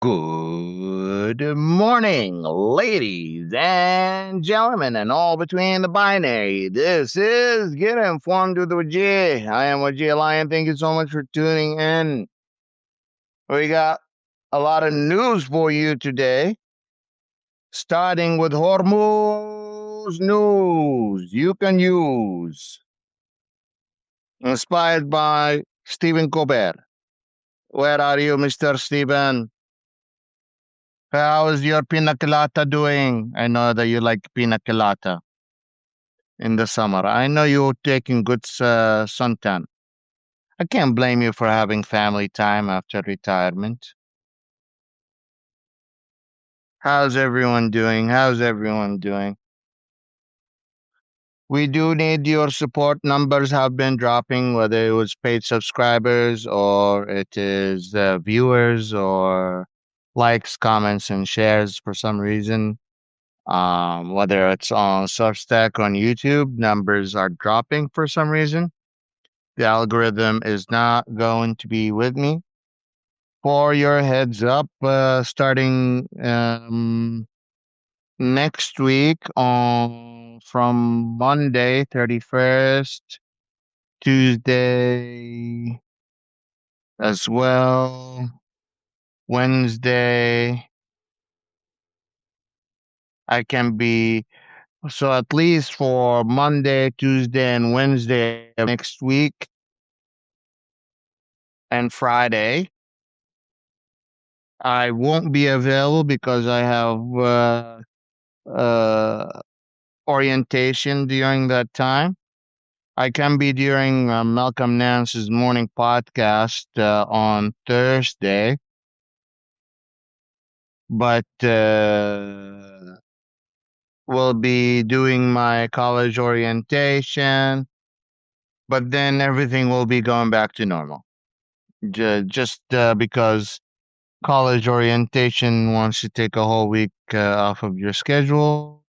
Good morning, ladies and gentlemen, and all between the binary. This is Get Informed with Wajih. I am Wajih Lion. Thank you so much for tuning in. We got a lot of news for you today, starting with Hormuz news you can use, inspired by Stephen Colbert. Where are you, Mr. Stephen? How is your pina colada doing? I know that you like pina colada in the summer. I know you're taking good suntan. I can't blame you for having family time after retirement. How's everyone doing? How's everyone doing? We do need your support. Numbers have been dropping, whether it was paid subscribers or it is viewers or likes, comments, and shares for some reason. Whether it's on Substack or on YouTube, numbers are dropping for some reason. The algorithm is not going to be with me. For your heads up, starting next week on from Monday 31st, Tuesday as well, Wednesday, I can be so at least for Monday, Tuesday, and Wednesday of next week and Friday. I won't be available because I have uh, orientation during that time. I can be during Malcolm Nance's morning podcast on Thursday, but we'll be doing my college orientation, but then everything will be going back to normal. Just because college orientation wants to take a whole week off of your schedule.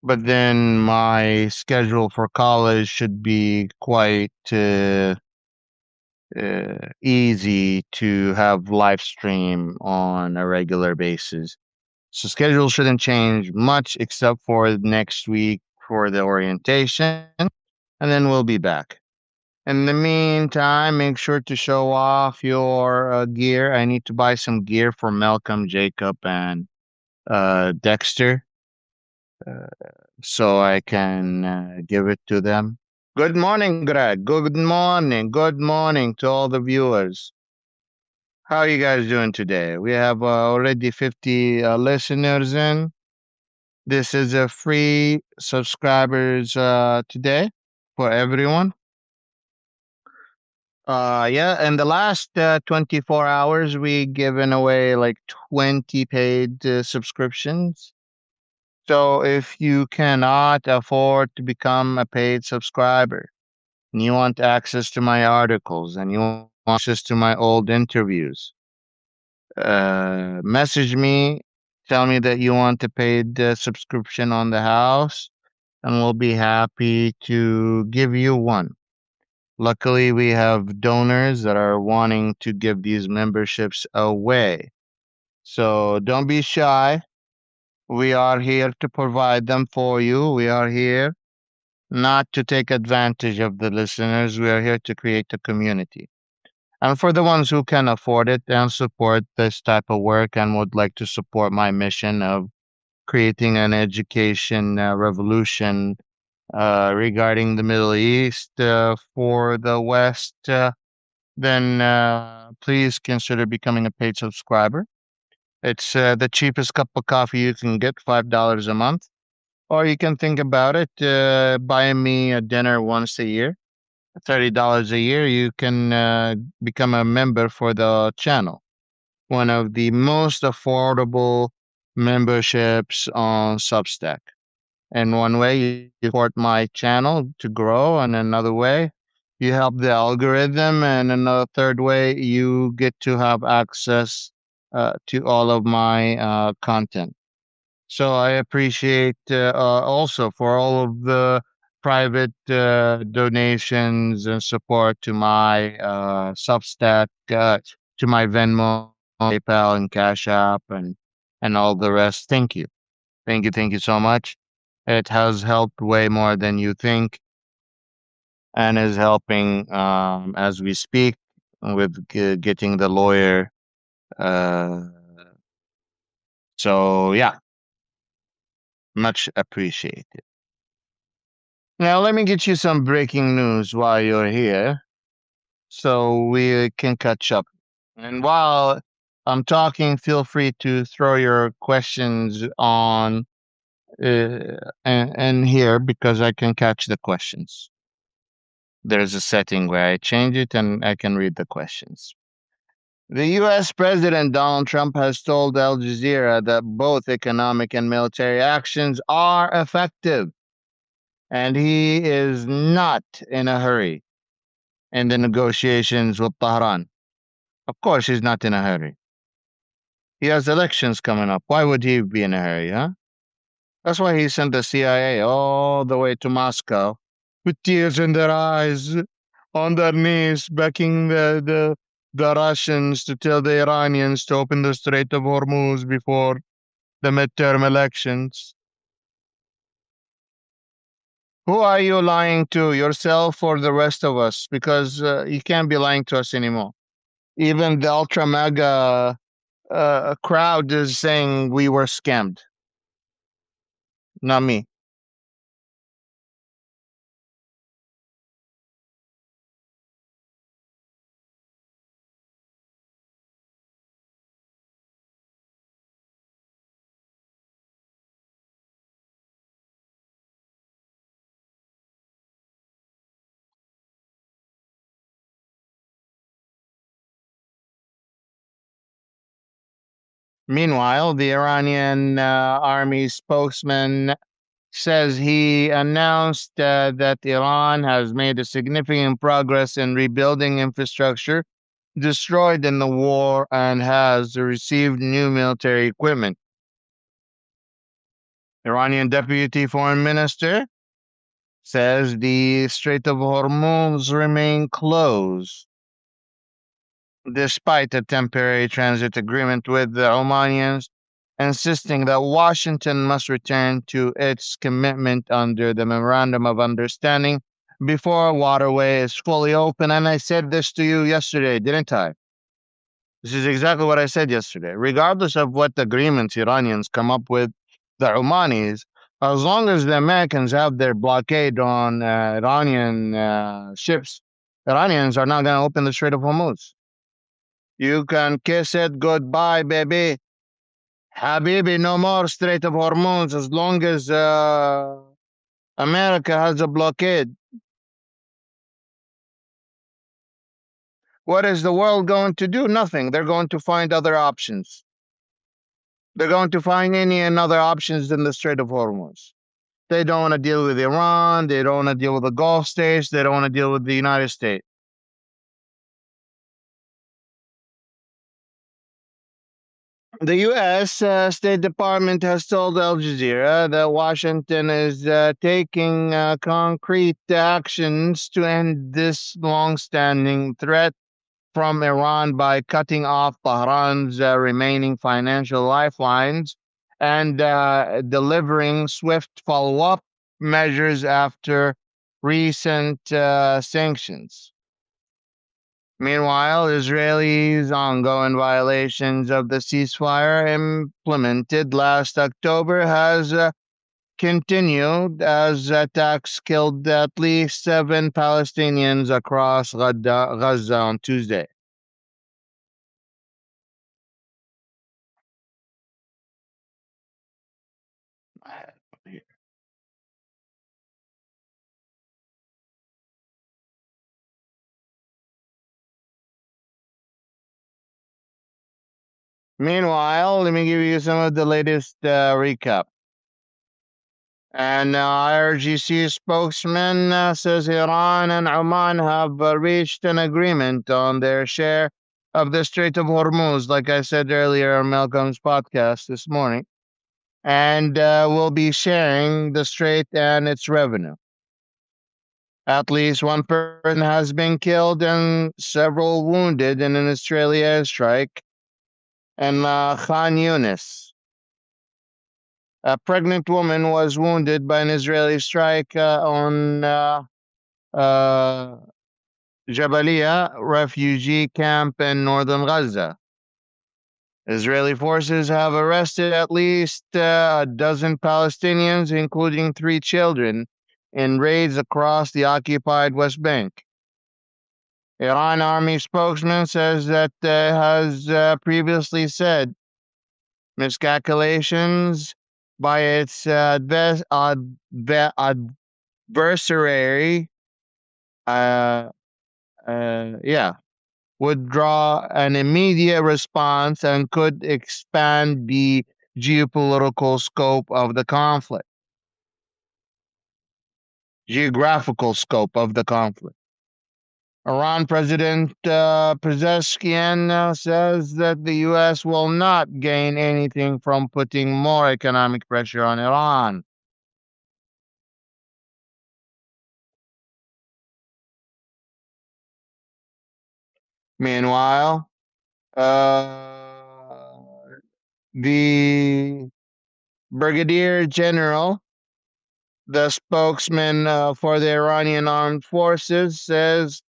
But then my schedule for college should be quite easy to have live stream on a regular basis. So schedule shouldn't change much except for next week for the orientation, and then we'll be back. In the meantime, make sure to show off your gear. I need to buy some gear for Malcolm, Jacob, and Dexter, uh, so I can give it to them. Good morning, Greg. Good morning. Good morning to all the viewers. How are you guys doing today? We have already 50 listeners in. This is a free subscribers today for everyone. Yeah, in the last 24 hours, we given away like 20 paid subscriptions. So if you cannot afford to become a paid subscriber and you want access to my articles and you want access to my old interviews, message me, tell me that you want a paid subscription on the house, and we'll be happy to give you one. Luckily, we have donors that are wanting to give these memberships away. So don't be shy. We are here to provide them for you. We are here not to take advantage of the listeners. We are here to create a community. And for the ones who can afford it and support this type of work and would like to support my mission of creating an education revolution regarding the Middle East for the West, then please consider becoming a paid subscriber. It's the cheapest cup of coffee you can get, $5 a month. Or you can think about it, buying me a dinner once a year, $30 a year. You can become a member for the channel. One of the most affordable memberships on Substack. In one way, you support my channel to grow, and another way, you help the algorithm, and another third way, you get to have access to all of my content. So I appreciate also for all of the private donations and support to my Substack, to my Venmo. PayPal and Cash App and all the rest. Thank you. Thank you so much. It has helped way more than you think and is helping as we speak with getting the lawyer. Uh, so, yeah, much appreciated. Now, let me get you some breaking news while you're here so we can catch up. And while I'm talking, feel free to throw your questions on and here because I can catch the questions. There's a setting where I change it and I can read the questions. The US President Donald Trump has told Al Jazeera that both economic and military actions are effective, and he is not in a hurry in the negotiations with Tehran. Of course, he's not in a hurry. He has elections coming up. Why would he be in a hurry, huh? That's why he sent the CIA all the way to Moscow with tears in their eyes, on their knees, begging the Russians to tell the Iranians to open the Strait of Hormuz before the midterm elections. Who are you lying to, yourself or the rest of us? Because you can't be lying to us anymore. Even the ultra mega crowd is saying we were scammed, not me. Meanwhile, the Iranian army spokesman says he announced that Iran has made a significant progress in rebuilding infrastructure destroyed in the war and has received new military equipment. Iranian Deputy Foreign Minister says the Strait of Hormuz remain closed despite a temporary transit agreement with the Omanians, insisting that Washington must return to its commitment under the Memorandum of Understanding before a waterway is fully open. And I said this to you yesterday, didn't I? This is exactly what I said yesterday. Regardless of what agreements Iranians come up with, the Omanis, as long as the Americans have their blockade on Iranian ships, Iranians are not going to open the Strait of Hormuz. You can kiss it goodbye, baby. Habibi, no more Strait of Hormuz as long as America has a blockade. What is the world going to do? Nothing. They're going to find other options. They're going to find any and other options than the Strait of Hormuz. They don't want to deal with Iran. They don't want to deal with the Gulf states. They don't want to deal with the United States. The U.S. State Department has told Al Jazeera that Washington is taking concrete actions to end this long-standing threat from Iran by cutting off Tehran's remaining financial lifelines and delivering swift follow-up measures after recent sanctions. Meanwhile, Israelis' ongoing violations of the ceasefire implemented last October has continued as attacks killed at least 7 Palestinians across Gaza on Tuesday. Meanwhile, let me give you some of the latest recap. And IRGC spokesman says Iran and Oman have reached an agreement on their share of the Strait of Hormuz, like I said earlier on Malcolm's podcast this morning, and will be sharing the strait and its revenue. At least one person has been killed and several wounded in an Israeli airstrike And Khan Yunis, a pregnant woman was wounded by an Israeli strike on uh, Jabalia refugee camp in northern Gaza. Israeli forces have arrested at least a dozen Palestinians, including three children, in raids across the occupied West Bank. Iran army spokesman says that has previously said miscalculations by its adversary, uh, yeah, would draw an immediate response and could expand the geopolitical scope of the conflict, geographical scope of the conflict. Iran President Pezeshkian says that the U.S. will not gain anything from putting more economic pressure on Iran. Meanwhile, the Brigadier General, the spokesman for the Iranian armed forces, says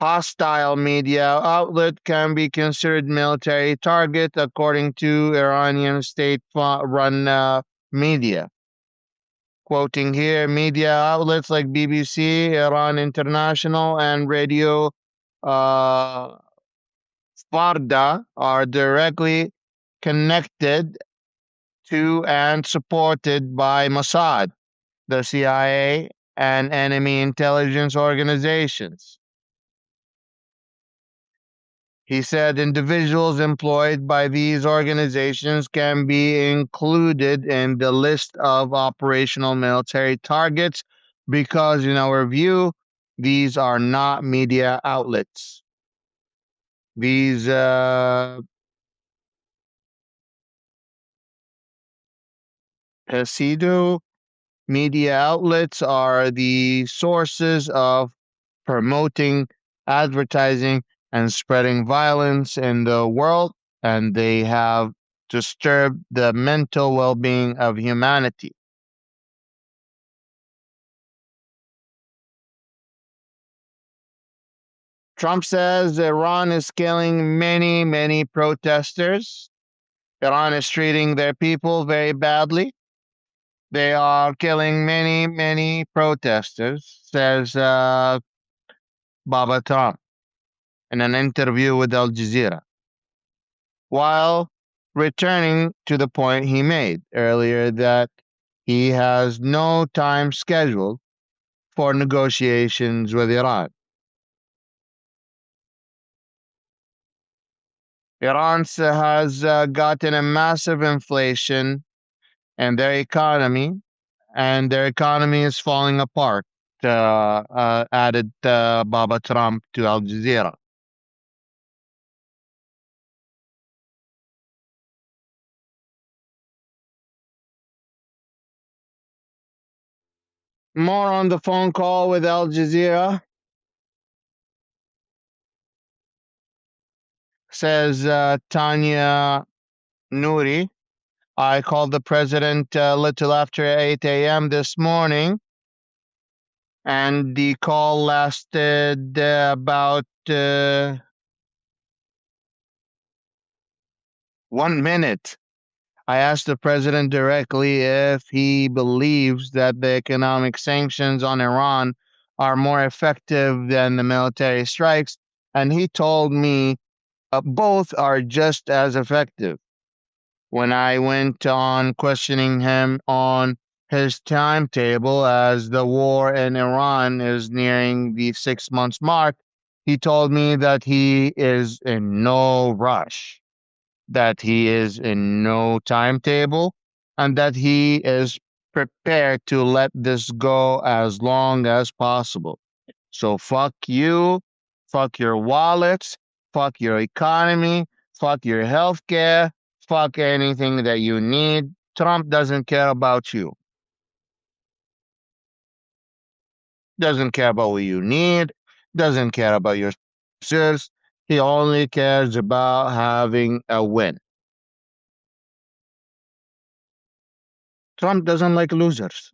hostile media outlet can be considered military target according to Iranian state-run media. Quoting here, media outlets like BBC, Iran International, and Radio uh, Farda are directly connected to and supported by Mossad, the CIA, and enemy intelligence organizations. He said individuals employed by these organizations can be included in the list of operational military targets because, in our view, these are not media outlets. These pseudo media outlets are the sources of promoting, advertising, and spreading violence in the world, and they have disturbed the mental well being of humanity. Trump says Iran is killing many, many protesters. Iran is treating their people very badly. They are killing many, many protesters, says Baba Trump in an interview with Al Jazeera, while returning to the point he made earlier that he has no time scheduled for negotiations with Iran. Iran has gotten a massive inflation in their economy, and their economy is falling apart, added Baba Trump to Al Jazeera. More on the phone call with Al Jazeera, says Tanya Nouri. I called the president a little after 8 a.m. this morning, and the call lasted about 1 minute. I asked the president directly if he believes that the economic sanctions on Iran are more effective than the military strikes, and he told me both are just as effective. When I went on questioning him on his timetable as the war in Iran is nearing the 6 months mark, he told me that he is in no rush, that he is in no timetable, and that he is prepared to let this go as long as possible. So fuck you, fuck your wallets, fuck your economy, fuck your healthcare, fuck anything that you need. Trump doesn't care about you. Doesn't care about what you need. Doesn't care about your services. He only cares about having a win. Trump doesn't like losers.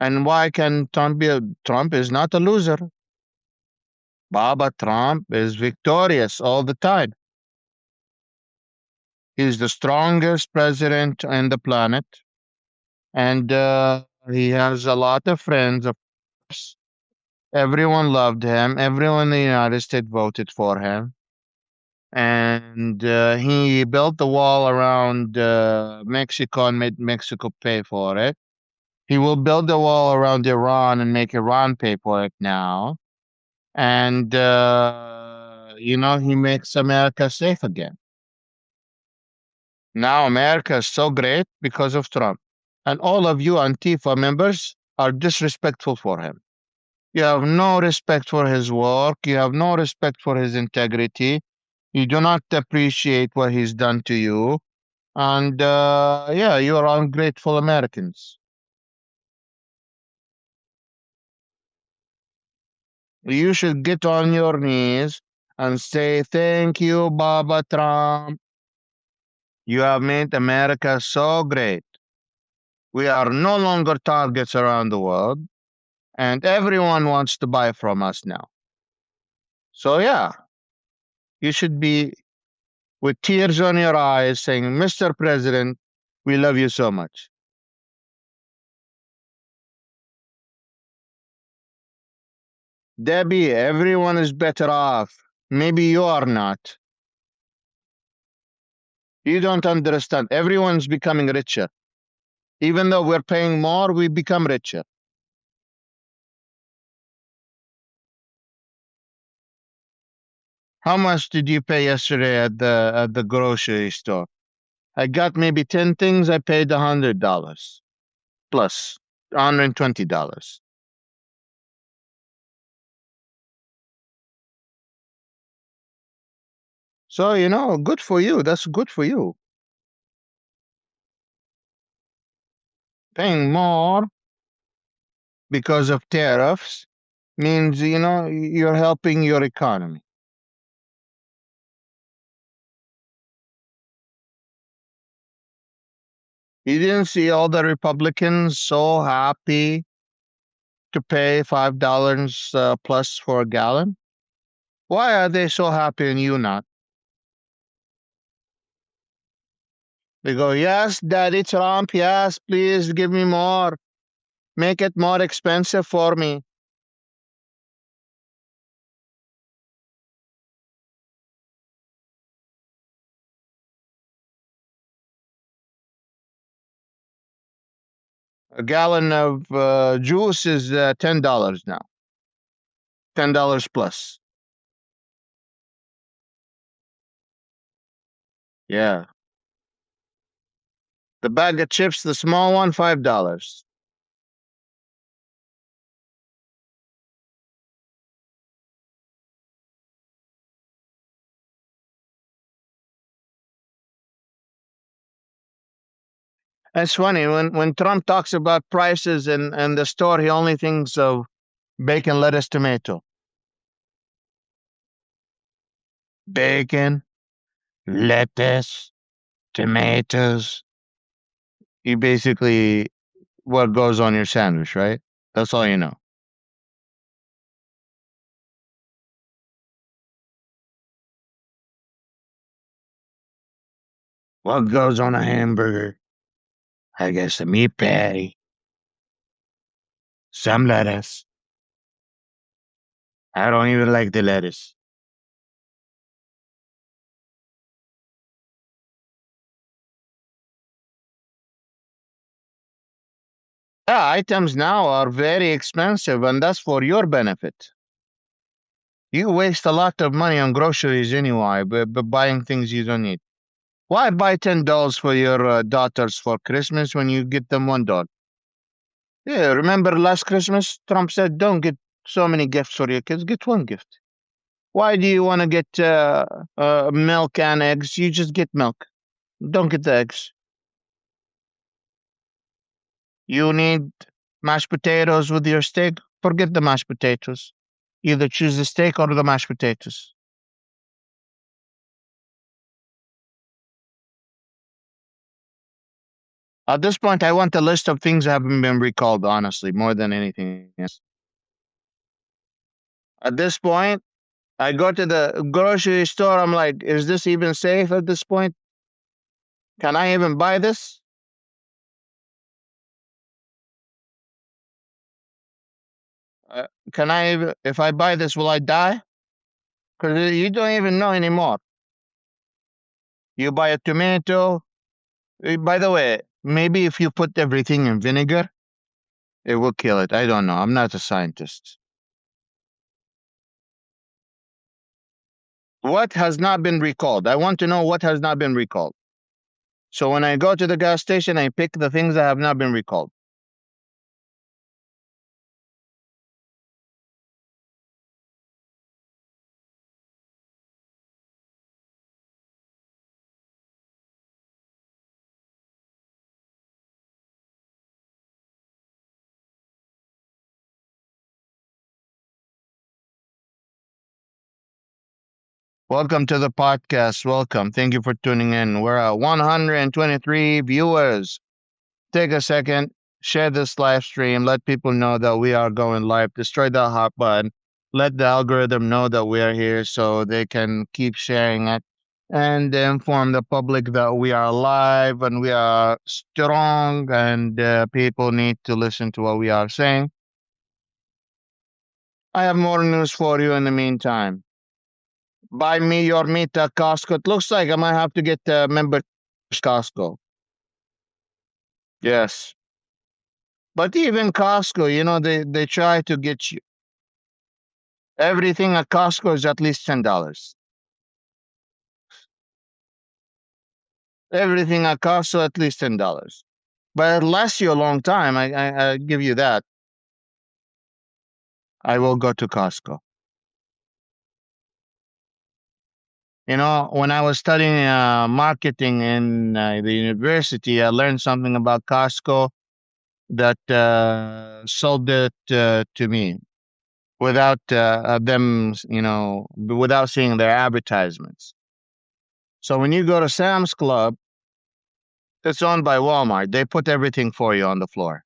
And why can Trump be Trump is not a loser. Baba Trump is victorious all the time. He's the strongest president on the planet, and he has a lot of friends. Of course, everyone loved him. Everyone in the United States voted for him, and he built the wall around Mexico and made Mexico pay for it. He will build the wall around Iran and make Iran pay for it now. And, he makes America safe again. Now America is so great because of Trump. And all of you Antifa members are disrespectful for him. You have no respect for his work. You have no respect for his integrity. You do not appreciate what he's done to you. And, yeah, you are ungrateful Americans. You should get on your knees and say, thank you, Baba Trump. You have made America so great. We are no longer targets around the world, and everyone wants to buy from us now. So, yeah, you should be with tears on your eyes saying, Mr. President, we love you so much. Debbie, everyone is better off. Maybe you are not. You don't understand. Everyone's becoming richer. Even though we're paying more, we become richer. How much did you pay yesterday at the grocery store? I got maybe 10 things. I paid $100 plus $120. So, good for you. That's good for you. Paying more because of tariffs means, you're helping your economy. You didn't see all the Republicans so happy to pay $5 plus for a gallon? Why are they so happy and you not? They go, yes, Daddy Trump, yes, please give me more. Make it more expensive for me. A gallon of juice is $10 now. $10 plus. Yeah. The bag of chips, the small one, $5. It's funny when Trump talks about prices in the store, he only thinks of bacon, lettuce, tomato. Bacon, lettuce, tomatoes. You basically what goes on your sandwich, right? That's all you know. What goes on a hamburger? I guess a meat patty, some lettuce. I don't even like the lettuce. Yeah, items now are very expensive, and that's for your benefit. You waste a lot of money on groceries anyway, but buying things you don't need. Why buy $10 for your daughters for Christmas when you get them $1? Yeah, remember last Christmas, Trump said, don't get so many gifts for your kids, get one gift. Why do you want to get milk and eggs? You just get milk. Don't get the eggs. You need mashed potatoes with your steak? Forget the mashed potatoes. Either choose the steak or the mashed potatoes. At this point, I want a list of things that haven't been recalled, honestly, more than anything else. At this point, I go to the grocery store. I'm like, is this even safe at this point? Can I even buy this? Can I even, if I buy this, will I die? Because you don't even know anymore. You buy a tomato. By the way, maybe if you put everything in vinegar, it will kill it. I don't know. I'm not a scientist. What has not been recalled? I want to know what has not been recalled. So when I go to the gas station, I pick the things that have not been recalled. Welcome to the podcast. Welcome. Thank you for tuning in. We're at 123 viewers. Take a second, share this live stream, let people know that we are going live. Destroy the hot button. Let the algorithm know that we are here so they can keep sharing it and inform the public that we are live and we are strong and people need to listen to what we are saying. I have more news for you in the meantime. Buy me your meat at Costco. It looks like I might have to get a member Costco. Yes. But even Costco, they try to get you everything at Costco is at least $10. Everything at Costco at least $10. But it lasts you a long time. I give you that. I will go to Costco. When I was studying marketing in the university, I learned something about Costco that sold it to me without them, without seeing their advertisements. So when you go to Sam's Club, it's owned by Walmart. They put everything for you on the floor.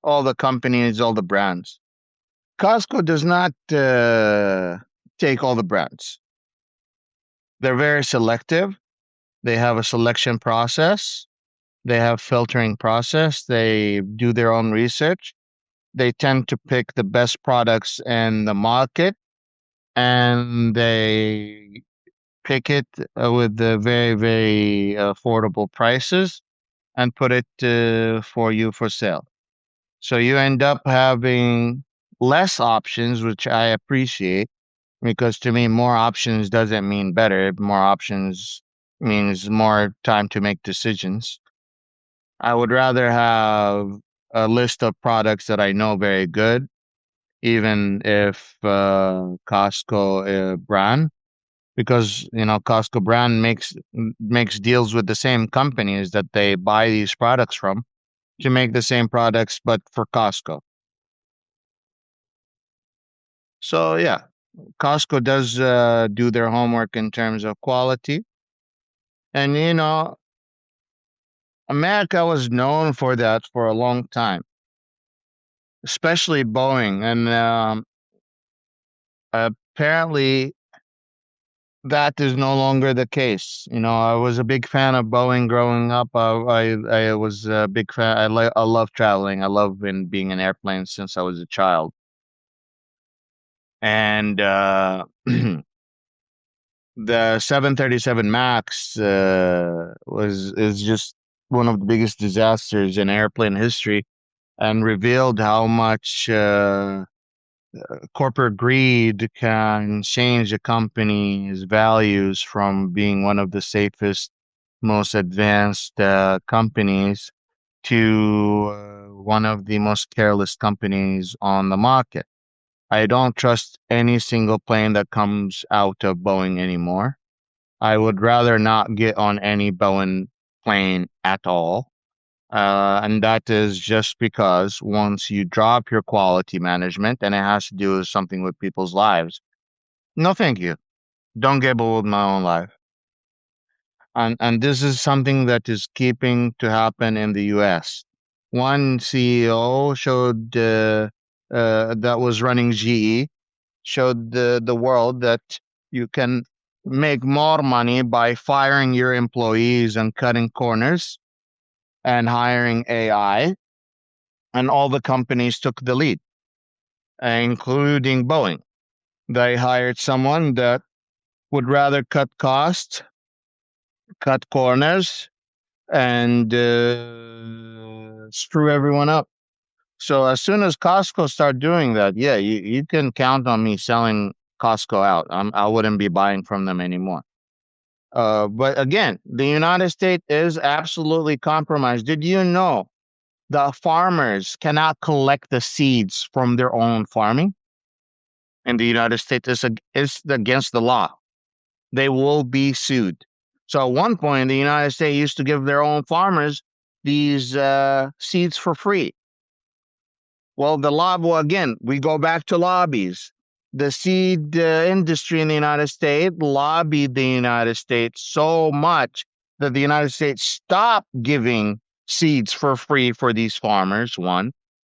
All the companies, all the brands. Costco does not take all the brands. They're very selective. They have a selection process. They have filtering process. They do their own research. They tend to pick the best products in the market and they pick it with the very, very affordable prices and put it for you for sale. So you end up having less options, which I appreciate because to me, more options doesn't mean better. More options means more time to make decisions. I would rather have a list of products that I know very good, even if Costco brand, because Costco brand makes deals with the same companies that they buy these products from to make the same products, but for Costco. So yeah, Costco does do their homework in terms of quality, and America was known for that for a long time, especially Boeing, and apparently that is no longer the case. I was a big fan of Boeing growing up. I was a big fan. I love traveling. I love being in airplanes since I was a child, and the 737 Max was is just one of the biggest disasters in airplane history, and revealed how much corporate greed can change a company's values from being one of the safest, most advanced companies to one of the most careless companies on the market. I don't trust any single plane that comes out of Boeing anymore. I would rather not get on any Boeing plane at all. And that is just because once you drop your quality management and it has to do with something with people's lives, no, thank you. Don't gamble with my own life. And this is something that is keeping to happen in the US. One CEO showed that was running GE showed the world that you can make more money by firing your employees and cutting corners and hiring AI. And all the companies took the lead, including Boeing. They hired someone that would rather cut costs, cut corners, and screw everyone up. So as soon as Costco start doing that, yeah, you can count on me selling Costco out. I wouldn't be buying from them anymore. But again, the United States is absolutely compromised. Did you know the farmers cannot collect the seeds from their own farming? In the United States, is against the law. They will be sued. So at one point, the United States used to give their own farmers these seeds for free. Well, well, again, we go back to lobbies. The seed industry in the United States lobbied the United States so much that the United States stopped giving seeds for free for these farmers, one,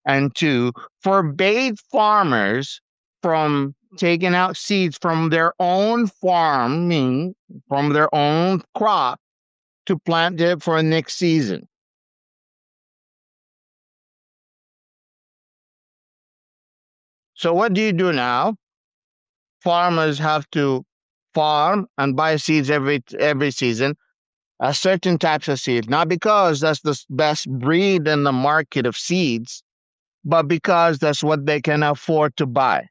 and two, forbade farmers from taking out seeds from their own farming, from their own crop to plant it for next season. So what do you do now? Farmers have to farm and buy seeds every season, a certain types of seeds, not because that's the best breed in the market of seeds, but because that's what they can afford to buy.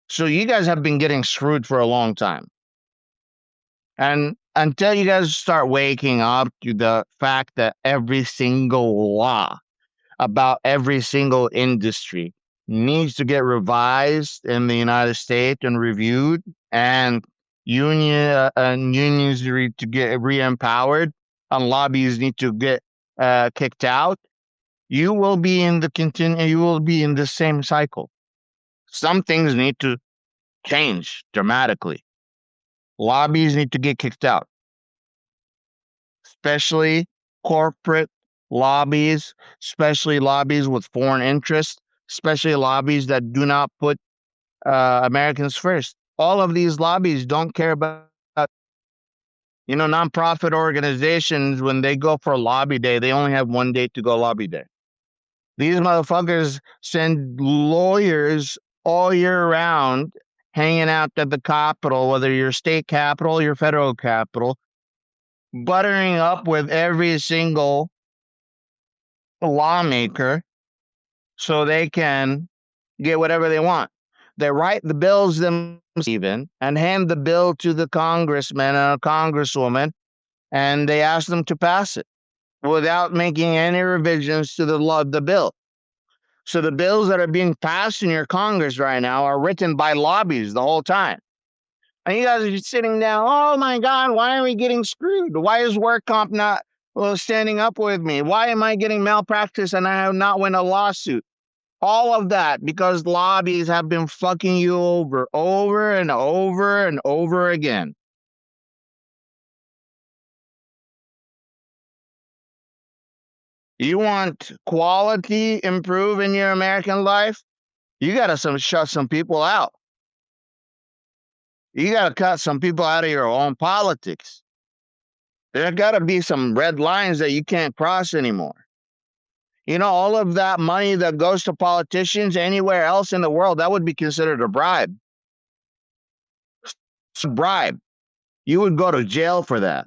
So you guys have been getting screwed for a long time. And until you guys start waking up to the fact that every single law about every single industry needs to get revised in the United States and reviewed, and unions need to get re-empowered, and lobbies need to get kicked out. You will be in the continue. You will be in the same cycle. Some things need to change dramatically. Lobbies need to get kicked out, especially corporate lobbies, especially lobbies with foreign interests, especially lobbies that do not put Americans first. All of these lobbies don't care about, nonprofit organizations. When they go for lobby day, they only have one day to go lobby day. These motherfuckers send lawyers all year round hanging out at the Capitol, whether your state capital, your federal capital, buttering up with every single lawmaker so they can get whatever they want. They write the bills themselves even and hand the bill to the congressman and a congresswoman, and they ask them to pass it without making any revisions to the bill. So the bills that are being passed in your Congress right now are written by lobbies the whole time. And you guys are just sitting down, oh my God, why are we getting screwed? Why is work comp not standing up with me? Why am I getting malpractice and I have not won a lawsuit? All of that because lobbies have been fucking you over and over and over again. You want quality improve in your American life? You got to shut some people out. You got to cut some people out of your own politics. There got to be some red lines that you can't cross anymore. All of that money that goes to politicians anywhere else in the world, that would be considered a bribe. It's a bribe. You would go to jail for that.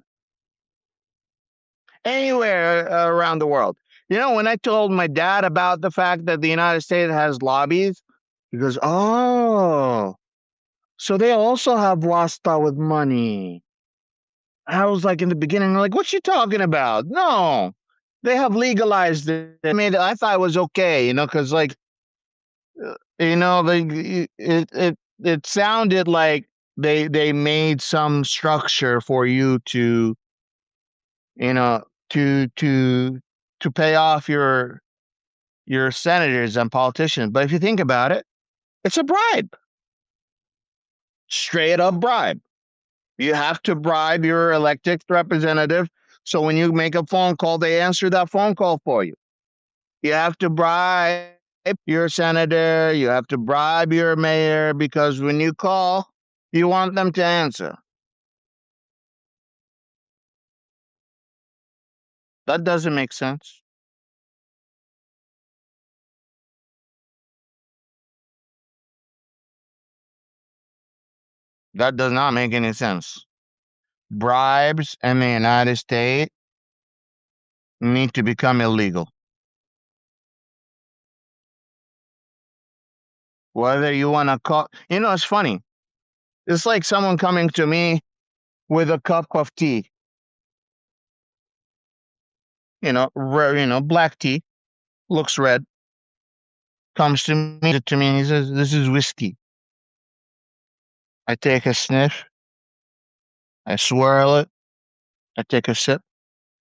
Anywhere around the world. When I told my dad about the fact that the United States has lobbies, he goes, oh, so they also have wasta with money. I was like, in the beginning, like, what's she talking about? No, they have legalized it. I thought it was okay, because like, it sounded like they made some structure for you to, you know, to pay off your senators and politicians. But if you think about it, it's a bribe, straight up bribe. You have to bribe your elected representative. So when you make a phone call, they answer that phone call for you. You have to bribe your senator. You have to bribe your mayor because when you call, you want them to answer. That doesn't make sense. That does not make any sense. Bribes in the United States need to become illegal. Whether you want to call, it's funny. It's like someone coming to me with a cup of tea, black tea, looks red, comes to me, and he says, "This is whiskey." I take a sniff, I swirl it, I take a sip.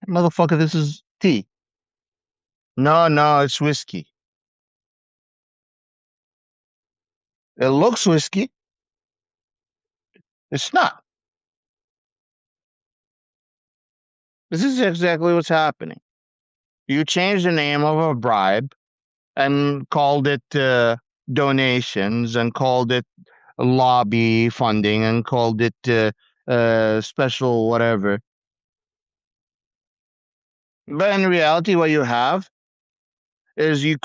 Motherfucker, this is tea. No, no, it's whiskey. It looks whiskey. It's not. This is exactly what's happening. You changed the name of a bribe and called it donations and called it lobby funding and called it special whatever. But in reality, what you have is you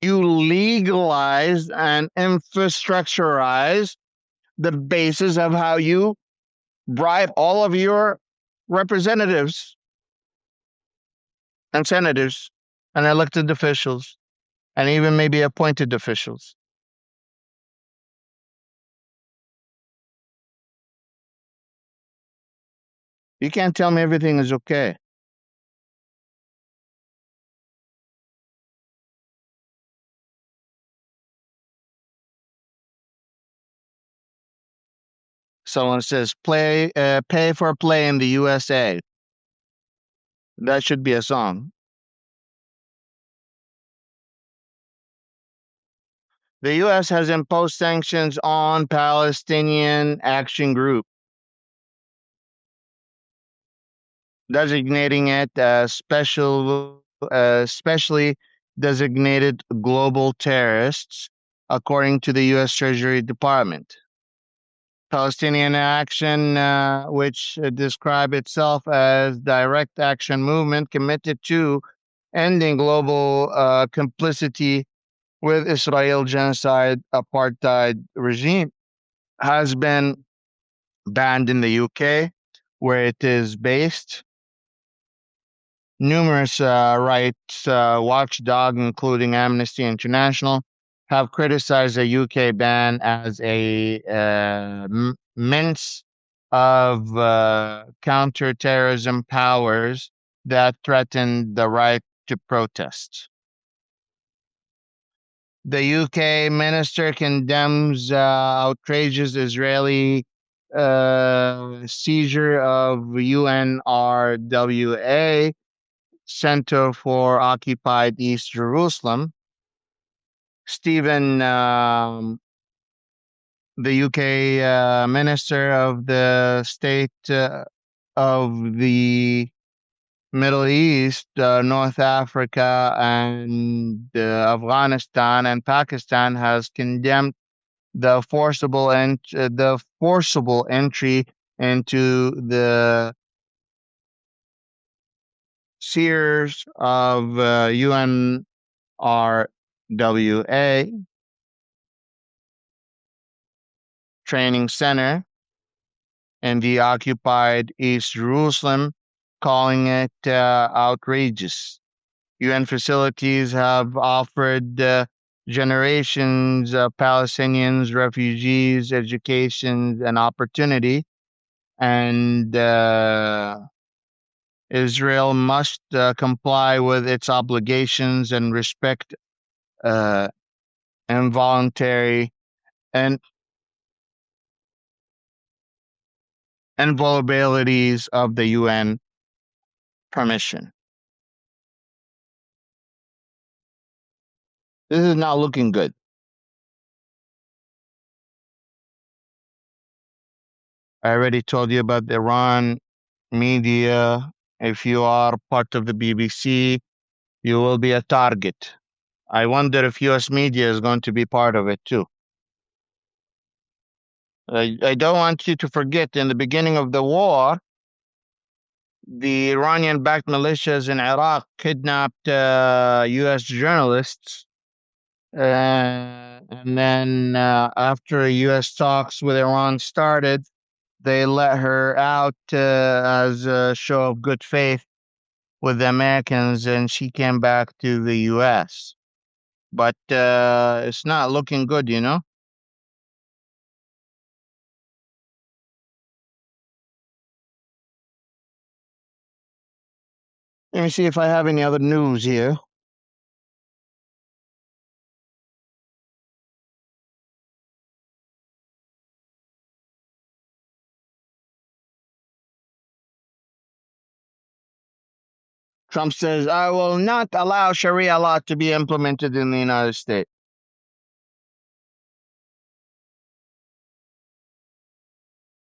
legalized and infrastructurized the basis of how you bribe all of your representatives and senators and elected officials and even maybe appointed officials. You can't tell me everything is okay. Someone says pay for play in the USA. That should be a song. The US has imposed sanctions on Palestinian Action Group, designating it as specially designated global terrorists, according to the US Treasury Department. Palestinian Action, which describe itself as direct action movement committed to ending global complicity with Israel genocide apartheid regime, has been banned in the UK, where it is based. Numerous rights watchdog, including Amnesty International, have criticized the UK ban as a means of counterterrorism powers that threaten the right to protest. The UK minister condemns outrageous Israeli seizure of UNRWA Center for Occupied East Jerusalem. Stephen, the UK Minister of the State of the Middle East, North Africa, and Afghanistan and Pakistan, has condemned the forcible entry into the spheres of UNRWA training center in the occupied East Jerusalem, calling it outrageous. UN facilities have offered generations of Palestinians, refugees, education, and opportunity, and Israel must comply with its obligations and respect uh, involuntary and invulnerabilities of the UN permission. This is not looking good. I already told you about the Iran media. If you are part of the BBC, you will be a target. I wonder if US media is going to be part of it too. I don't want you to forget in the beginning of the war, the Iranian backed militias in Iraq kidnapped US journalists. And then after US talks with Iran started, they let her out as a show of good faith with the Americans, and she came back to the US. But it's not looking good, you know? Let me see if I have any other news here. Trump says, I will not allow Sharia law to be implemented in the United States.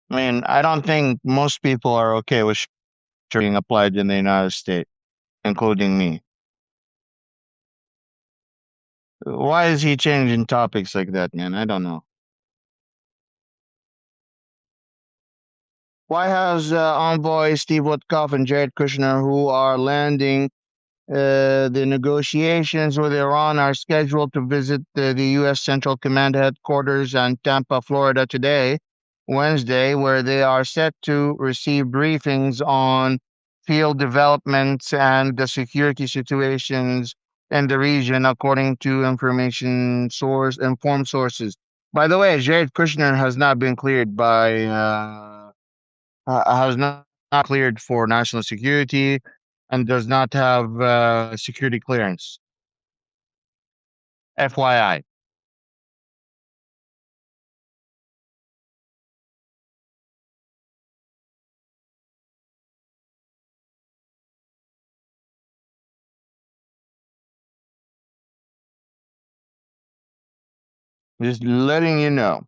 I mean, I don't think most people are okay with Sharia being applied in the United States, including me. Why is he changing topics like that, man? I don't know. White House envoy Steve Witkoff and Jared Kushner, who are landing the negotiations with Iran, are scheduled to visit the U.S. Central Command headquarters in Tampa, Florida today, Wednesday, where they are set to receive briefings on field developments and the security situations in the region, according to informed sources. By the way, Jared Kushner has not been cleared by has not cleared for national security and does not have security clearance. FYI. Just letting you know.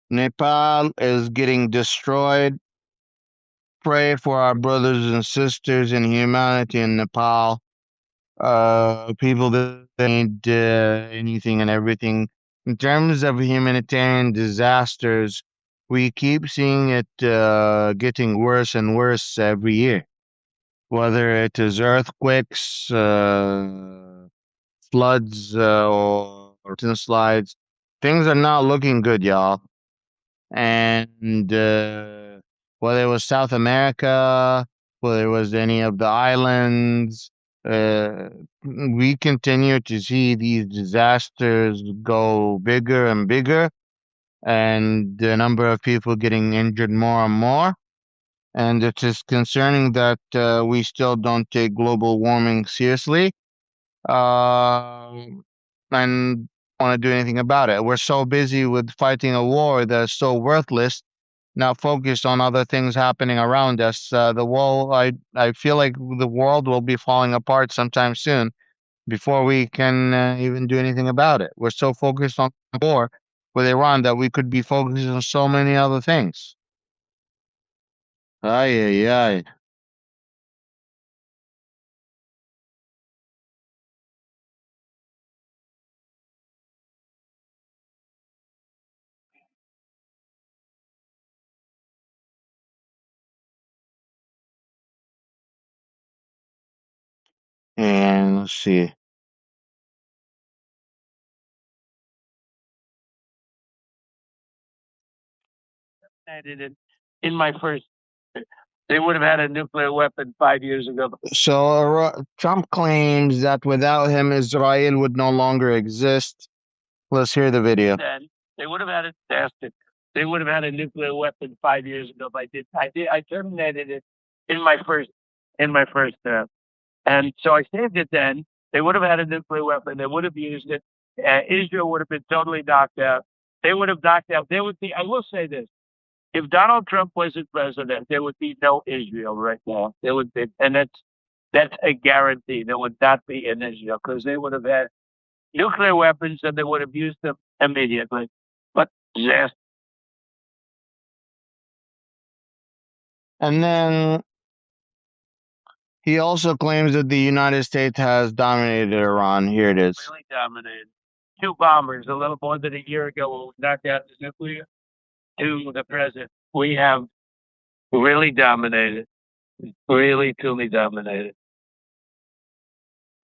Nepal is getting destroyed. Pray for our brothers and sisters in humanity in Nepal. People that need anything and everything. In terms of humanitarian disasters, we keep seeing it getting worse and worse every year. Whether it is earthquakes, floods, or slides, things are not looking good, y'all. And whether it was South America, whether it was any of the islands, uh, we continue to see these disasters go bigger and bigger, and the number of people getting injured more and more. And it is concerning that we still don't take global warming seriously, and want to do anything about it. We're so busy with fighting a war that's so worthless, now focused on other things happening around us. The world, I feel like the world will be falling apart sometime soon before we can even do anything about it. We're so focused on the war with Iran that we could be focused on so many other things. Ay, ay, ay. And let's see. In my first, they would have had a nuclear weapon 5 years ago. So Trump claims that without him, Israel would no longer exist. Let's hear the video. Then they would have had it tested. They would have had a nuclear weapon 5 years ago. I terminated it in my first term, and so I saved it. Then they would have had a nuclear weapon. They would have used it. Israel would have been totally knocked out. They would have knocked out. There would be. I will say this: if Donald Trump wasn't president, there would be no Israel right now. There would be, and that's That's a guarantee. There would not be an Israel because they would have had nuclear weapons and they would have used them immediately. But disaster. And then he also claims that the United States has dominated Iran. Here it is. Really dominated. Two bombers a little more than a year ago knocked out the nuclear to the present. We have really dominated, really, truly dominated.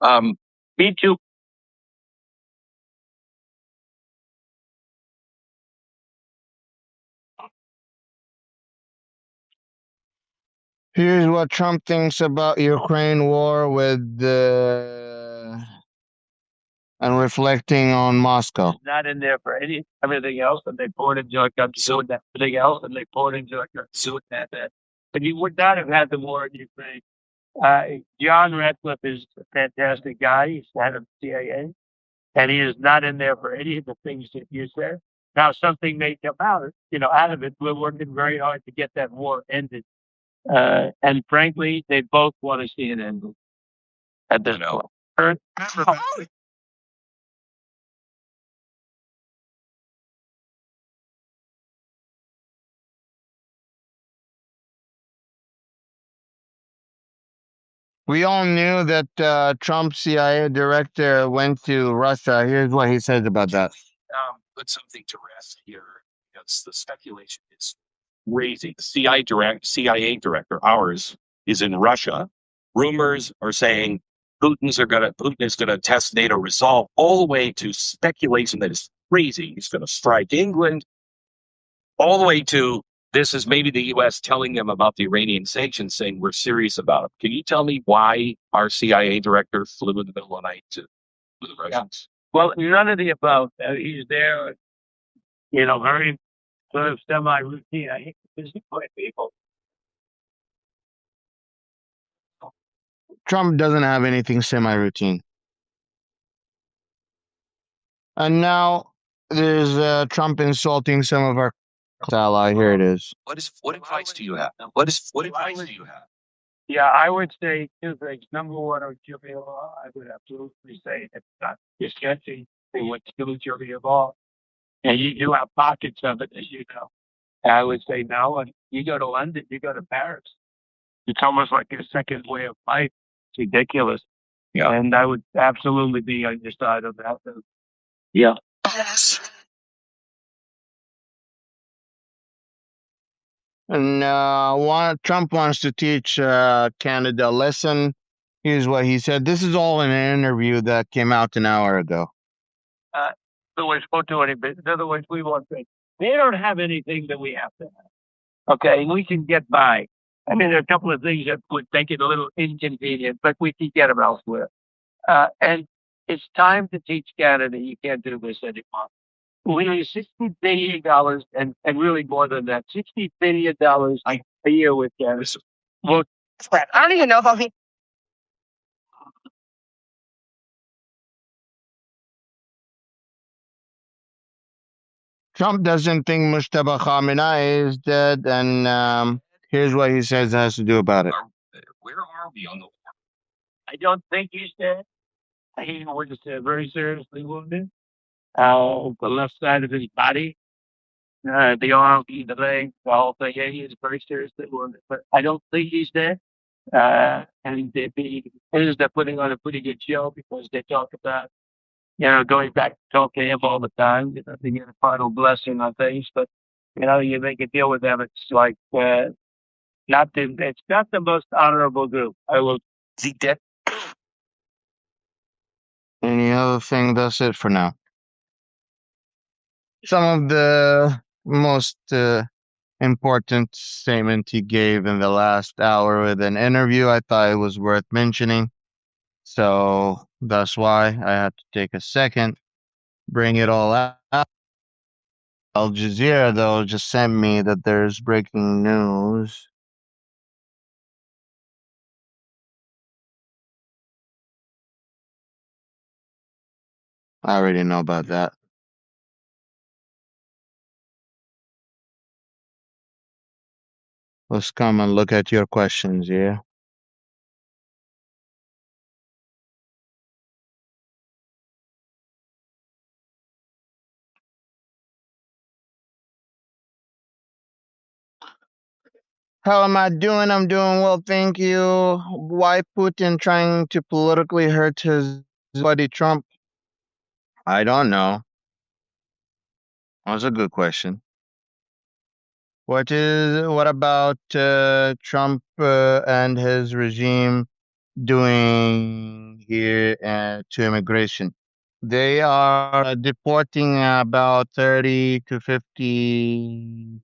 Me too. Here's what Trump thinks about Ukraine war with and reflecting on Moscow. Not in there for everything else, and they poured into our country. So everything else, and they poured into our country. So that. But you would not have had the war in Ukraine. John Ratcliffe is a fantastic guy. He's head of the CIA, and he is not in there for any of the things that you said. Now, something may come out, out of it. We're working very hard to get that war ended. And frankly, they both want to see it ended at this point. We all knew that Trump's CIA director went to Russia. Here's what he says about that. Put something to rest here because the speculation is crazy. The CIA director, ours, is in Russia. Rumors are saying Putin is gonna test NATO resolve, all the way to speculation that is crazy. He's gonna strike England, all the way to this is maybe the U.S. telling them about the Iranian sanctions, saying we're serious about it. Can you tell me why our CIA director flew in the middle of the night to the Russians? Well, none of the above. He's there, very sort of semi-routine. I hate to disappoint people. Trump doesn't have anything semi-routine. And now there's Trump insulting some of our ally. Here it is. What advice do you have? What advice do you have? Yeah, I would say two things. Number one, on Sharia law, I would absolutely say it's not discussing what's still Sharia law. And you do have pockets of it, as you know. I would say no. And you go to London, you go to Paris. It's almost like a second way of life. It's ridiculous. Yeah. And I would absolutely be on your side of that. Yeah. And Trump wants to teach Canada a lesson. Here's what he said. This is all in an interview that came out an hour ago. Otherwise, won't do any business. Otherwise, we won't think. They don't have anything that we have to have. Okay, we can get by. I mean, there are a couple of things that would make it a little inconvenient, but we can get them elsewhere. And it's time to teach Canada you can't do this anymore. We need $60 billion and really more than that, $60 billion a year with Canada. Well, I don't even know if I'll be. Trump doesn't think Mustafa Khamenei is dead, and here's what he says has to do about it. Where are we on the? I don't think he's dead. He was very seriously wounded. The left side of his body, the arm, the leg, the whole thing. Yeah, he is very seriously wounded, but I don't think he's dead. And they're putting on a pretty good show because they talk about, going back to talk to him all the time, to get a final blessing on things. But, you make a deal with them. It's like, it's not the most honorable group. I will. Is he dead? Any other thing? That's it for now. Some of the most important statement he gave in the last hour with an interview, I thought it was worth mentioning. So that's why I had to take a second, bring it all out. Al Jazeera, though, just sent me that there's breaking news. I already know about that. Let's come and look at your questions, yeah? How am I doing? I'm doing well, thank you. Why Putin trying to politically hurt his buddy Trump? I don't know. That's a good question. What about Trump and his regime doing here to immigration? They are deporting about 30 to 50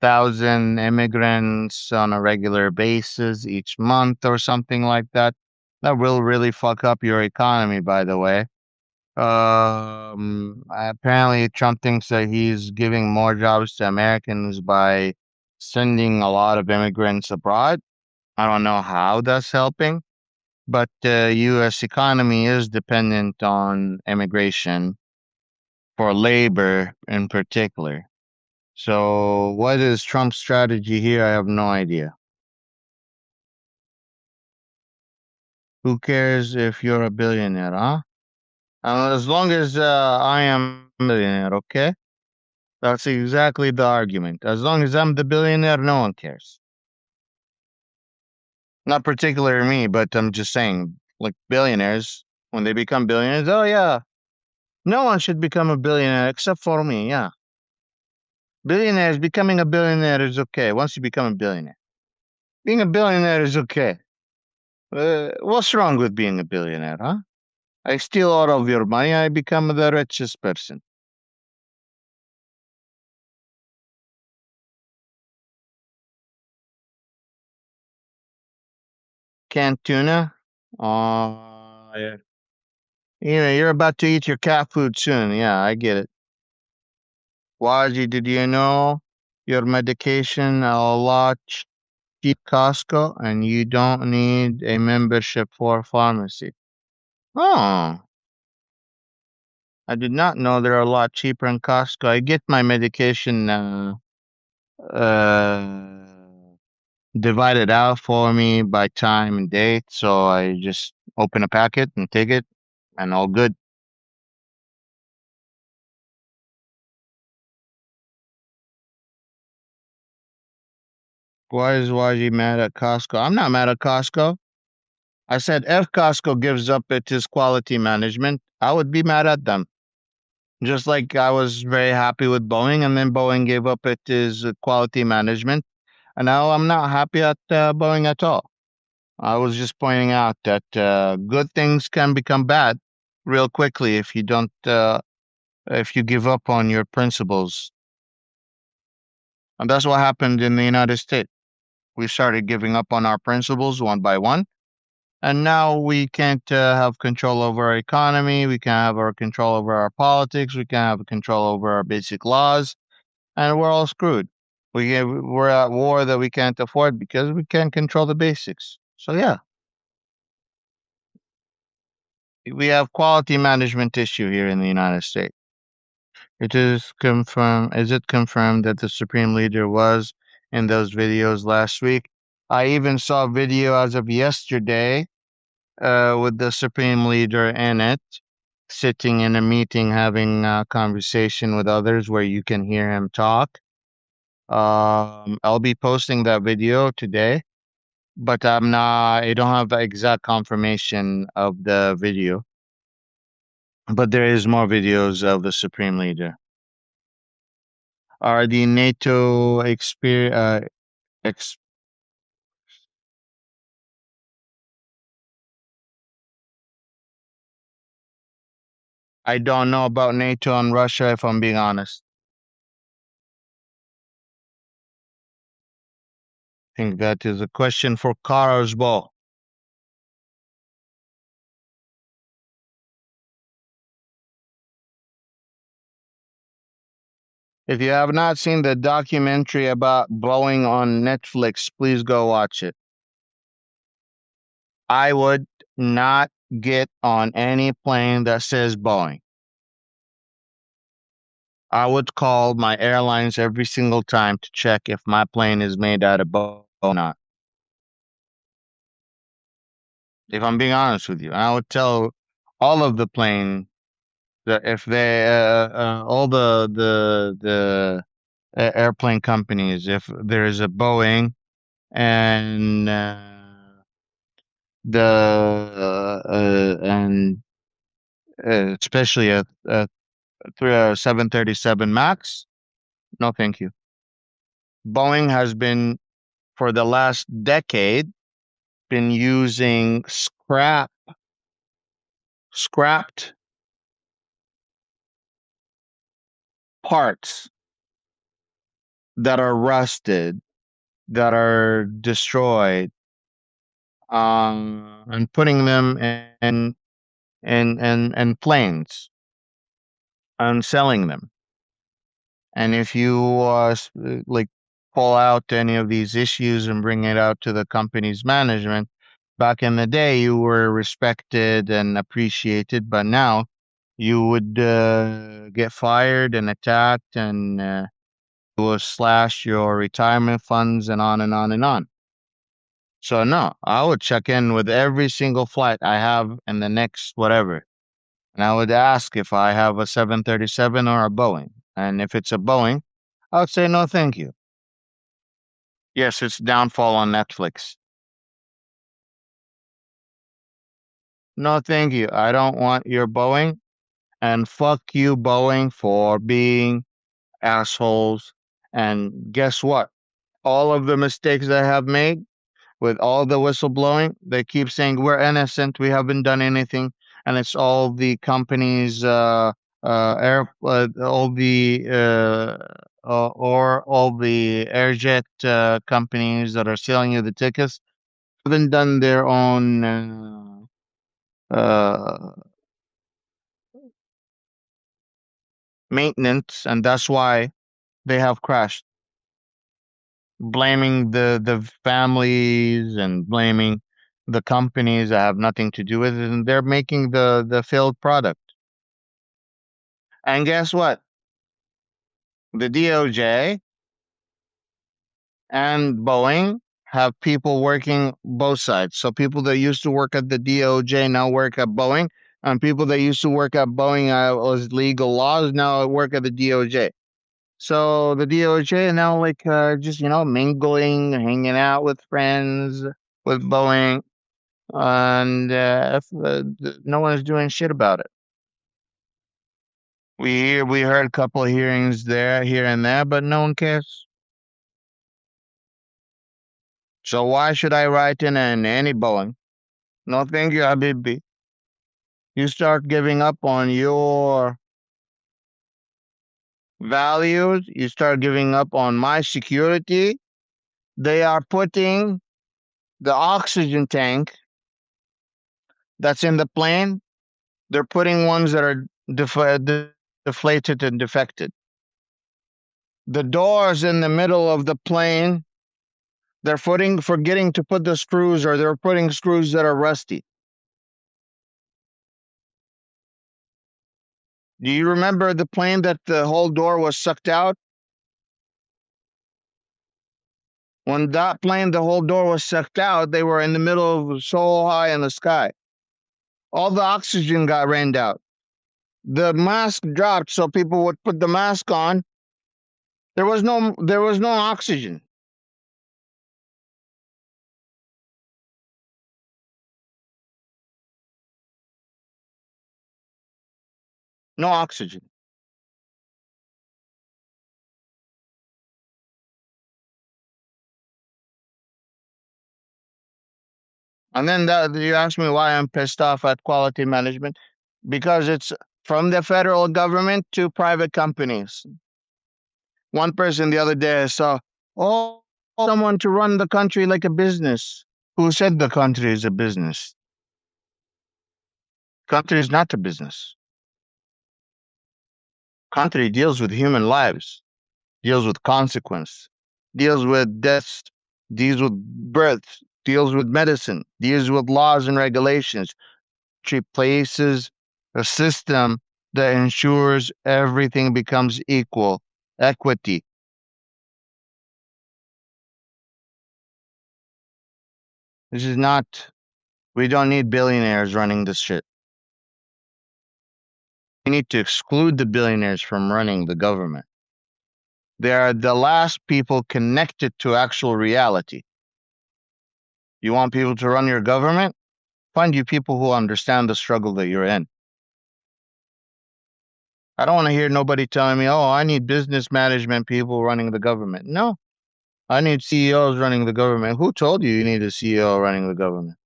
thousand immigrants on a regular basis each month or something like that. That will really fuck up your economy, by the way. Apparently, Trump thinks that he's giving more jobs to Americans by sending a lot of immigrants abroad. I don't know how that's helping, but the U.S. economy is dependent on immigration for labor in particular. So, what is Trump's strategy here? I have no idea. Who cares if you're a billionaire, huh? As long as I am a billionaire, okay? That's exactly the argument. As long as I'm the billionaire, no one cares. Not particularly me, but I'm just saying, like billionaires, when they become billionaires, oh yeah, no one should become a billionaire except for me, yeah. Billionaires, becoming a billionaire is okay once you become a billionaire. Being a billionaire is okay. What's wrong with being a billionaire, huh? I steal all of your money, I become the richest person. Canned tuna? Yeah. You're about to eat your cat food soon. Yeah, I get it. Waji, did you know your medication a lot cheap Costco and you don't need a membership for pharmacy? Oh, I did not know they're a lot cheaper in Costco. I get my medication uh, divided out for me by time and date, so I just open a packet and take it, and all good. Why is YG mad at Costco? I'm not mad at Costco. I said if Costco gives up its quality management, I would be mad at them. Just like I was very happy with Boeing, and then Boeing gave up its quality management, and now I'm not happy at Boeing at all. I was just pointing out that good things can become bad real quickly if you give up on your principles, and that's what happened in the United States. We started giving up on our principles one by one. And now we can't have control over our economy. We can't have our control over our politics. We can't have control over our basic laws, and we're all screwed. We're at war that we can't afford because we can't control the basics. So yeah, we have quality management issue here in the United States. It is confirmed. Is it confirmed that the supreme leader was in those videos last week? I even saw a video as of yesterday with the supreme leader in it, sitting in a meeting having a conversation with others where you can hear him talk. I'll be posting that video today, but I don't have the exact confirmation of the video. But there is more videos of the supreme leader. Are the NATO ex- I don't know about NATO and Russia if I'm being honest. I think that is a question for Carlsball. If you have not seen the documentary about Boeing on Netflix, please go watch it. I would not get on any plane that says Boeing. I would call my airlines every single time to check if my plane is made out of Boeing or not. If I'm being honest with you, I would tell all of the plane that if they all the airplane companies. If there is a Boeing and and especially a 737 Max, no, thank you. Boeing has been for the last decade been using scrapped parts that are rusted, that are destroyed, and putting them in planes and selling them. And if you like pull out any of these issues and bring it out to the company's management, back in the day you were respected and appreciated, but now you would get fired and attacked and will slash your retirement funds and on and on and on. So no, I would check in with every single flight I have in the next whatever. And I would ask if I have a 737 or a Boeing. And if it's a Boeing, I would say no thank you. Yes, it's Downfall on Netflix. No thank you. I don't want your Boeing. And fuck you, Boeing, for being assholes. And guess what? All of the mistakes I have made, with all the whistleblowing, they keep saying we're innocent, we haven't done anything, and it's all the companies, all the or all the airjet companies that are selling you the tickets haven't done their own maintenance, and that's why they have crashed. Blaming the families and blaming the companies that have nothing to do with it, and they're making the failed product. And guess what? The DOJ and Boeing have people working both sides. So people that used to work at the DOJ now work at Boeing, and people that used to work at Boeing was legal laws now work at the DOJ. So the DOJ now like just mingling, hanging out with friends with Boeing, and no one is doing shit about it. We heard a couple of hearings there, here and there, but no one cares. So why should I write in any Boeing? No, thank you, Habibi. You start giving up on your values. You start giving up on my security. They are putting the oxygen tank that's in the plane. They're putting ones that are deflated and defected. The doors in the middle of the plane, they're forgetting to put the screws, or they're putting screws that are rusty. Do you remember the plane that the whole door was sucked out? When that plane, the whole door was sucked out, they were in the middle of so high in the sky. All the oxygen got rained out. The mask dropped, so people would put the mask on. There was no oxygen. No oxygen. And then you ask me why I'm pissed off at quality management, because it's from the federal government to private companies. One person the other day saw, oh, someone to run the country like a business. Who said the country is a business? Country is not a business. Country deals with human lives, deals with consequence, deals with deaths, deals with births, deals with medicine, deals with laws and regulations. Country places a system that ensures everything becomes equal, equity. This is not, we don't need billionaires running this shit. We need to exclude the billionaires from running the government. They are the last people connected to actual reality. You want people to run your government? Find you people who understand the struggle that you're in. I don't want to hear nobody telling me, oh, I need business management people running the government. No, I need CEOs running the government. Who told you you need a CEO running the government?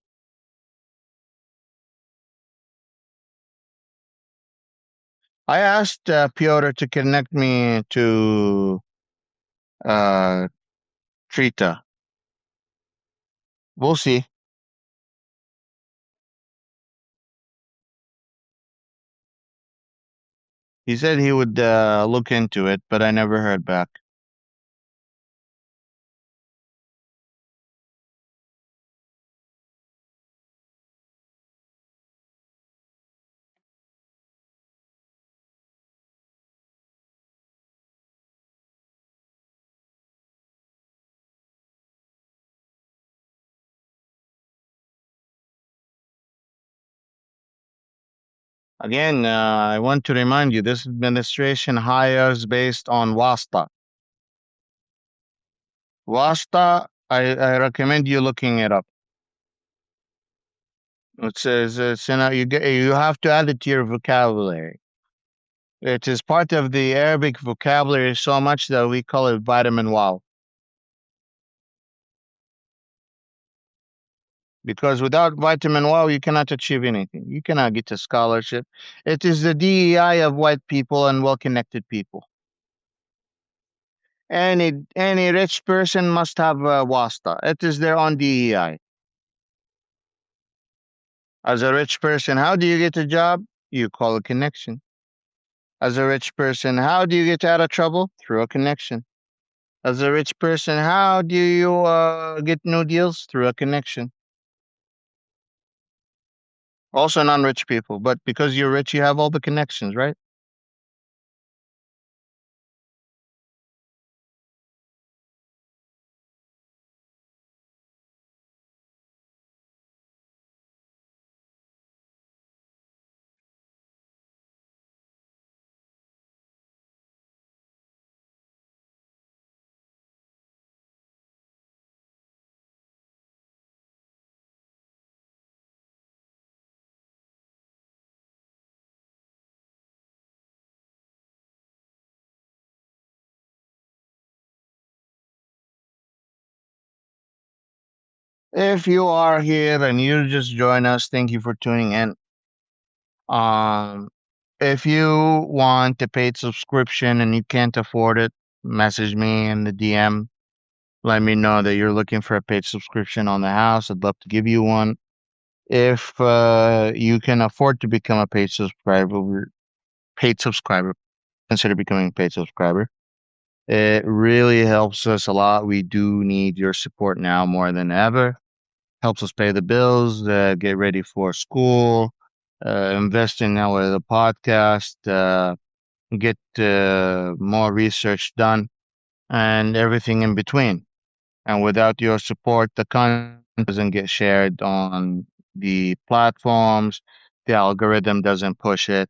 I asked Piotr to connect me to uh, Trita. We'll see. He said he would look into it, but I never heard back. Again, I want to remind you this administration hires based on WASTA. WASTA, I recommend you looking it up. It says you have to add it to your vocabulary. It is part of the Arabic vocabulary so much that we call it vitamin wow. Because without vitamin wow, you cannot achieve anything. You cannot get a scholarship. It is the DEI of white people and well-connected people. Any rich person must have a WASTA. It is their own DEI. As a rich person, how do you get a job? You call a connection. As a rich person, how do you get out of trouble? Through a connection. As a rich person, how do you get new deals? Through a connection. Also, non rich people, but because you're rich, you have all the connections, right? If you are here and you just join us, thank you for tuning in. Um, if you want a paid subscription and you can't afford it, message me in the DM. Let me know that you're looking for a paid subscription on the house. I'd love to give you one. If you can afford to become a paid subscriber, consider becoming a paid subscriber. It really helps us a lot. We do need your support now more than ever. Helps us pay the bills, get ready for school, invest in our the podcast, get more research done, and everything in between. And without your support, the content doesn't get shared on the platforms. The algorithm doesn't push it.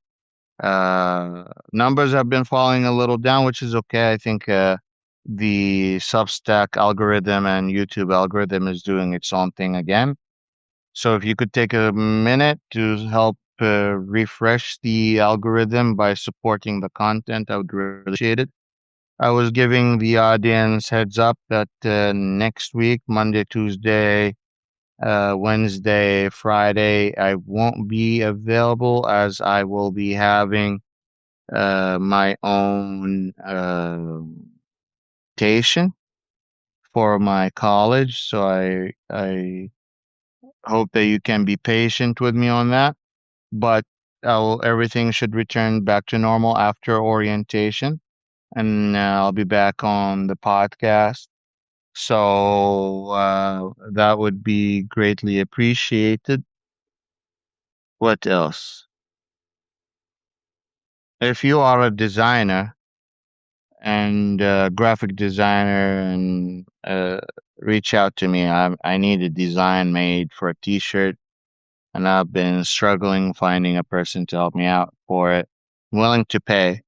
Numbers have been falling a little down, which is okay. I think the Substack algorithm and YouTube algorithm is doing its own thing again. So if you could take a minute to help refresh the algorithm by supporting the content, I would really appreciate it. I was giving the audience heads up that next week, Monday, Tuesday, Wednesday, Friday, I won't be available as I will be having my own station for my college. So I hope that you can be patient with me on that. But everything should return back to normal after orientation, and I'll be back on the podcast. So that would be greatly appreciated. What else? If you are a designer and graphic designer and reach out to me. I need a design made for a t-shirt and I've been struggling finding a person to help me out for it. I'm willing to pay.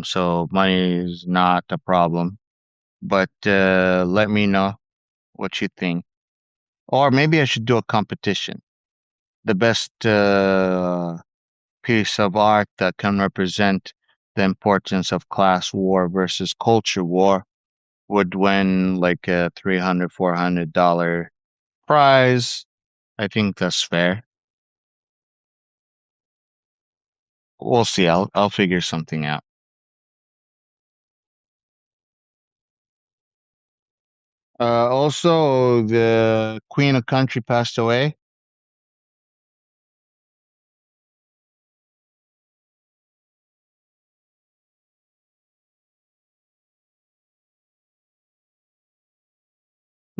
So money is not a problem. But let me know what you think. Or maybe I should do a competition. The best piece of art that can represent the importance of class war versus culture war would win like a $300, $400 prize. I think that's fair. We'll see. I'll figure something out. Also, the Queen of Country passed away.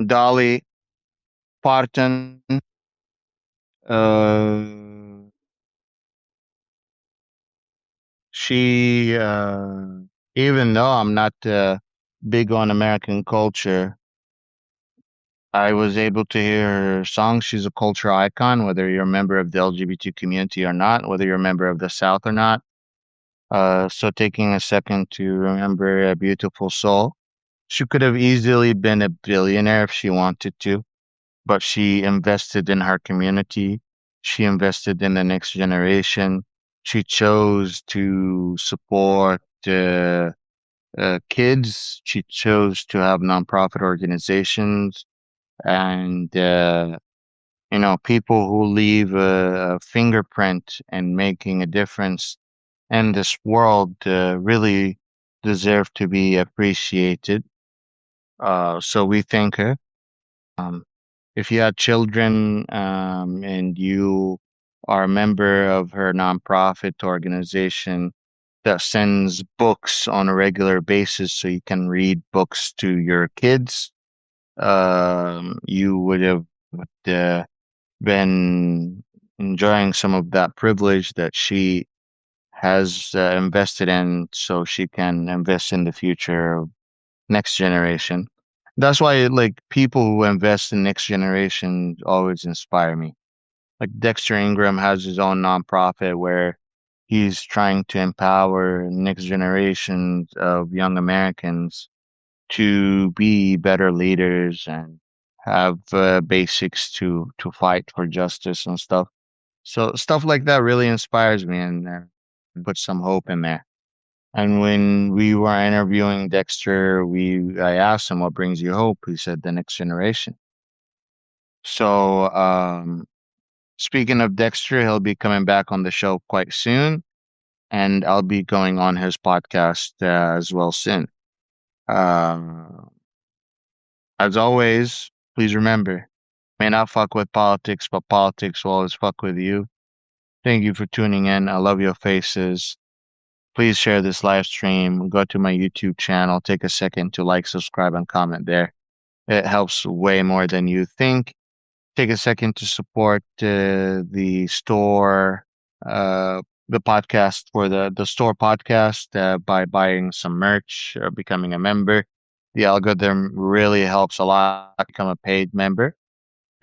Dolly Parton. Uh, she, even though I'm not big on American culture, I was able to hear her songs. She's a cultural icon, whether you're a member of the LGBT community or not, whether you're a member of the South or not. So taking a second to remember a beautiful soul. She could have easily been a billionaire if she wanted to, but she invested in her community. She invested in the next generation. She chose to support kids. She chose to have nonprofit organizations and people who leave a fingerprint and making a difference in this world really deserve to be appreciated. So we thank her. Um, if you have children and you are a member of her nonprofit organization that sends books on a regular basis so you can read books to your kids, you would have uh, been enjoying some of that privilege that she has invested in so she can invest in the future of next generation. That's why like people who invest in next generation always inspire me. Like Dexter Ingram has his own nonprofit where he's trying to empower next generations of young Americans to be better leaders and have basics to fight for justice and stuff. So stuff like that really inspires me and puts some hope in there. And when we were interviewing Dexter, I asked him what brings you hope. He said the next generation. So speaking of Dexter, he'll be coming back on the show quite soon, and I'll be going on his podcast as well soon. Uh, as always, please remember, may not fuck with politics, but politics will always fuck with you. Thank you for tuning in. I love your faces. Please share this live stream. Go to my YouTube channel. Take a second to like, subscribe, and comment there. It helps way more than you think. Take a second to support the store, uh, the podcast for the store podcast by buying some merch or becoming a member. The algorithm really helps a lot. Become a paid member.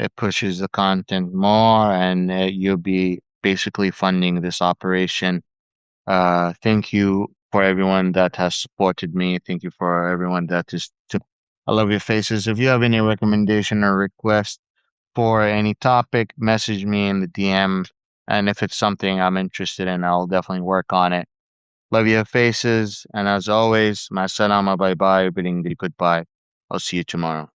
It pushes the content more, and you'll be basically funding this operation. Thank you for everyone that has supported me. Thank you for everyone that is. I love your faces. If you have any recommendation or request for any topic, message me in the DM. And if it's something I'm interested in, I'll definitely work on it. Love your faces. And as always, my salama bye bye, bidding goodbye. I'll see you tomorrow.